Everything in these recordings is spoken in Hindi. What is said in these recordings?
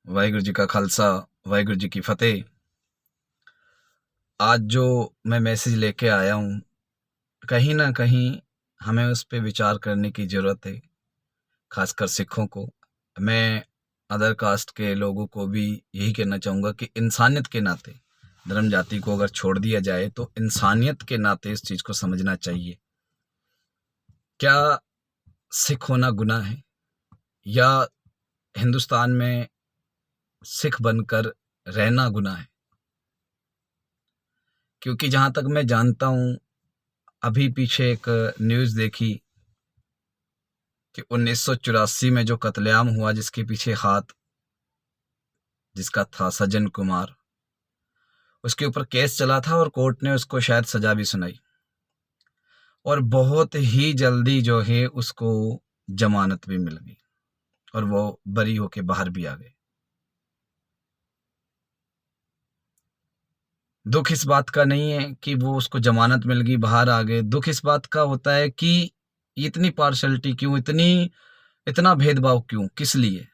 वाहिगुरु जी का खालसा, वाहिगुरु जी की फतेह। आज जो मैं मैसेज लेके आया हूँ, कहीं न कहीं हमें उस पे विचार करने की ज़रूरत है, ख़ासकर सिखों को। मैं अदर कास्ट के लोगों को भी यही कहना चाहूँगा कि इंसानियत के नाते, धर्म जाति को अगर छोड़ दिया जाए तो इंसानियत के नाते इस चीज़ को समझना चाहिए। क्या सिख होना गुनाह है? या हिंदुस्तान में सिख बनकर रहना गुनाह है? क्योंकि जहाँ तक मैं जानता हूँ, अभी पीछे एक न्यूज़ देखी कि 1984 में जो कत्लेआम हुआ, जिसके पीछे हाथ जिसका था सज्जन कुमार, उसके ऊपर केस चला था और कोर्ट ने उसको शायद सजा भी सुनाई और बहुत ही जल्दी जो है उसको जमानत भी मिल गई और वो बरी होके बाहर भी आ गए। दुख इस बात का नहीं है कि वो उसको जमानत मिल गई, बाहर आ गए। दुख इस बात का होता है कि इतनी पार्शलिटी क्यों, इतना भेदभाव क्यों, किस लिए?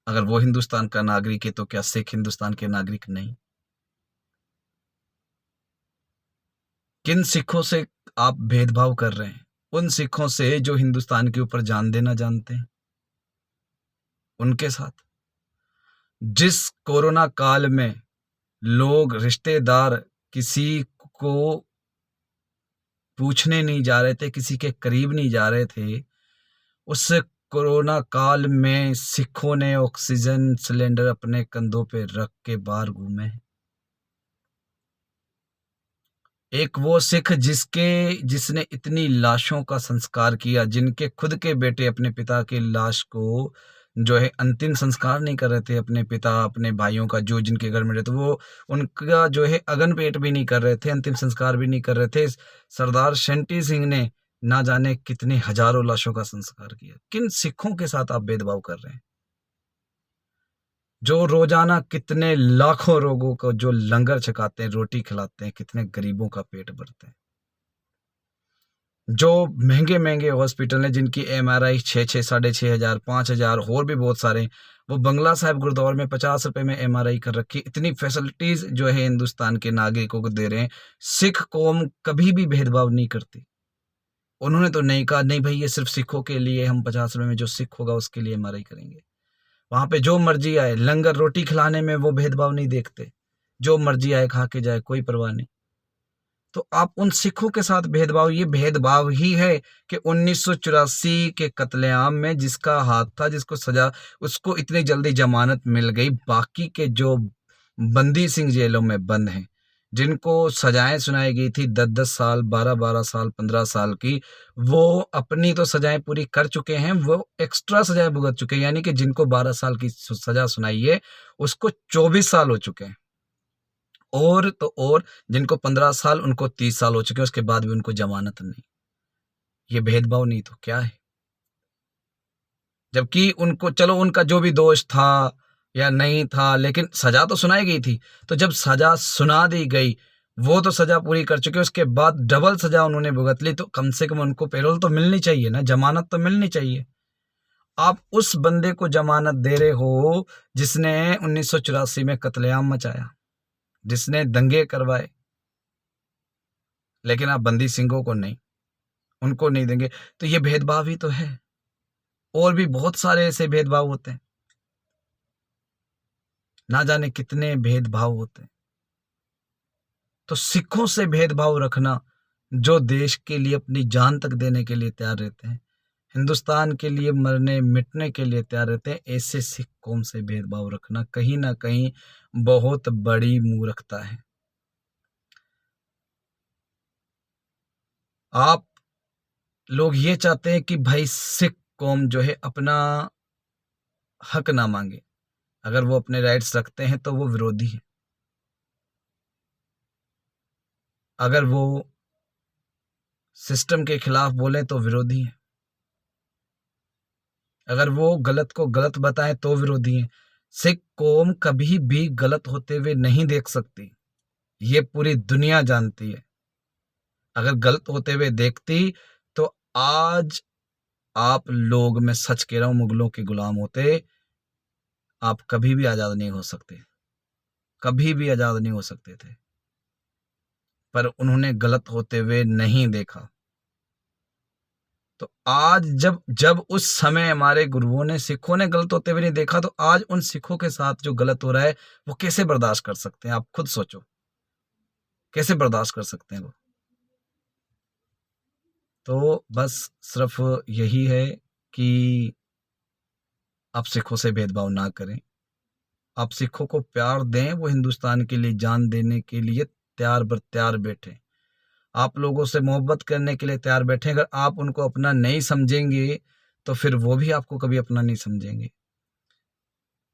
अगर वो हिंदुस्तान का नागरिक है तो क्या सिख हिंदुस्तान के नागरिक नहीं? किन सिखों से आप भेदभाव कर रहे हैं? उन सिखों से जो हिंदुस्तान के ऊपर जान देना जानते हैं, उनके साथ। जिस कोरोना काल में लोग, रिश्तेदार किसी को पूछने नहीं जा रहे थे, किसी के करीब नहीं जा रहे थे, उस कोरोना काल में सिखों ने ऑक्सीजन सिलेंडर अपने कंधों पे रख के बाहर घूमे। एक वो सिख जिसने इतनी लाशों का संस्कार किया, जिनके खुद के बेटे अपने पिता की लाश को जो है अंतिम संस्कार नहीं कर रहे थे, अपने पिता, अपने भाइयों का, जो जिनके घर में रहते, वो उनका जो है अगन पेट भी नहीं कर रहे थे, अंतिम संस्कार भी नहीं कर रहे थे। सरदार शंटी सिंह ने ना जाने कितने हजारों लाशों का संस्कार किया। किन सिखों के साथ आप भेदभाव कर रहे हैं, जो रोजाना कितने लाखों लोगों को जो लंगर छकाते हैं, रोटी खिलाते हैं, कितने गरीबों का पेट भरते हैं, जो महंगे महंगे हॉस्पिटल हैं, जिनकी एमआरआई 6,600, 6,500, 5,000 और भी बहुत सारे, वो बंगला साहिब गुरुद्वारा में 50 रुपए में एमआरआई कर रखी। इतनी फैसिलिटीज जो है हिंदुस्तान के नागरिकों को दे रहे हैं। सिख कौम कभी भी भेदभाव नहीं करती। उन्होंने तो नहीं कहा नहीं भाई ये सिर्फ सिखों के लिए, हम 50 रुपए में जो सिख होगा उसके लिए एमआरआई करेंगे। वहां पे जो मर्जी आए, लंगर रोटी खिलाने में वो भेदभाव नहीं देखते, जो मर्जी आए खा के जाए, कोई परवाह नहीं। तो आप उन सिखों के साथ भेदभाव, ये भेदभाव ही है कि 1984 के कत्लेआम में जिसका हाथ था, जिसको सजा, उसको इतनी जल्दी जमानत मिल गई। बाकी के जो बंदी सिंह जेलों में बंद हैं, जिनको सजाएं सुनाई गई थी 10-10 साल, 12-12 साल, 15 साल की, वो अपनी तो सजाएं पूरी कर चुके हैं, वो एक्स्ट्रा सजाएं भुगत चुके हैं। यानी कि जिनको 12 साल की सजा सुनाई है, उसको 24 साल हो चुके हैं। और तो और जिनको 15 साल, उनको 30 साल हो चुके हैं, उसके बाद भी उनको जमानत नहीं। ये भेदभाव नहीं तो क्या है? जबकि उनको, चलो उनका जो भी दोष था या नहीं था, लेकिन सजा तो सुनाई गई थी। तो जब सजा सुना दी गई, वो तो सजा पूरी कर चुके, उसके बाद डबल सजा उन्होंने भुगत ली, तो कम से कम उनको पैरोल तो मिलनी चाहिए ना, जमानत तो मिलनी चाहिए। आप उस बंदे को जमानत दे रहे हो जिसने 1984 में कत्लेआम मचाया, जिसने दंगे करवाए, लेकिन आप बंदी सिंहों को नहीं, उनको नहीं देंगे। तो ये भेदभाव ही तो है। और भी बहुत सारे ऐसे भेदभाव होते हैं, ना जाने कितने भेदभाव होते हैं। तो सिखों से भेदभाव रखना, जो देश के लिए अपनी जान तक देने के लिए तैयार रहते हैं, हिंदुस्तान के लिए मरने मिटने के लिए तैयार रहते हैं, ऐसे सिख कौम से भेदभाव रखना कहीं ना कहीं बहुत बड़ी मूर्खता है। आप लोग ये चाहते हैं कि भाई सिख कौम जो है अपना हक ना मांगे। अगर वो अपने राइट्स रखते हैं तो वो विरोधी है। अगर वो सिस्टम के खिलाफ बोले तो विरोधी है। अगर वो गलत को गलत बताए तो विरोधी है। सिख कौम कभी भी गलत होते हुए नहीं देख सकती, ये पूरी दुनिया जानती है। अगर गलत होते हुए देखती तो आज आप लोग, मैं सच कह रहा हूं, मुगलों के गुलाम होते। आप कभी भी आज़ाद नहीं हो सकते, कभी भी आज़ाद नहीं हो सकते थे। पर उन्होंने गलत होते हुए नहीं देखा। तो आज जब जब उस समय हमारे गुरुओं ने, सिखों ने गलत होते हुए नहीं देखा, तो आज उन सिखों के साथ जो गलत हो रहा है वो कैसे बर्दाश्त कर सकते हैं? आप खुद सोचो, कैसे बर्दाश्त कर सकते हैं वो? तो बस सिर्फ यही है कि आप सिखों से भेदभाव ना करें, आप सिखों को प्यार दें, वो हिंदुस्तान के लिए जान देने के लिए तैयार बर तैयार बैठे, आप लोगों से मोहब्बत करने के लिए तैयार बैठे। अगर आप उनको अपना नहीं समझेंगे तो फिर वो भी आपको कभी अपना नहीं समझेंगे।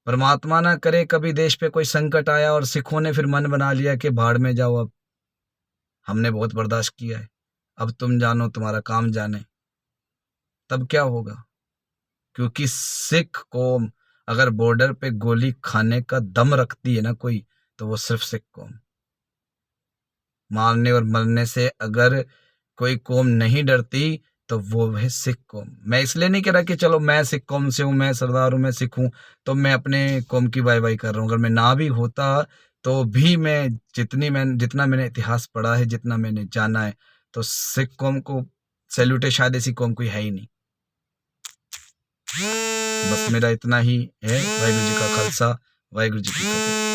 परमात्मा ना करे कभी देश पे कोई संकट आया और सिखों ने फिर मन बना लिया कि भाड़ में जाओ, अब हमने बहुत बर्दाश्त किया है, अब तुम जानो तुम्हारा काम जाने, तब क्या होगा? क्योंकि सिख कौम अगर बॉर्डर पे गोली खाने का दम रखती है ना कोई, तो वो सिर्फ सिख कौम। मारने और मरने से अगर कोई कौम नहीं डरती तो वो है सिख कौम। मैं इसलिए नहीं कह रहा कि चलो मैं सिख कौम से हूँ, मैं सरदार हूँ, मैं सिख हूँ, तो मैं अपने कौम की वाई वाई कर रहा हूँ। अगर मैं ना भी होता तो भी मैं जितना मैंने इतिहास पढ़ा है, जितना मैंने जाना है, तो सिख कौम को सैल्यूट है, शायद ऐसी कौम कोई है ही नहीं। बस मेरा इतना ही है। वाहिगुरु जी का खालसा, वाहिगुरु जी की फतेह।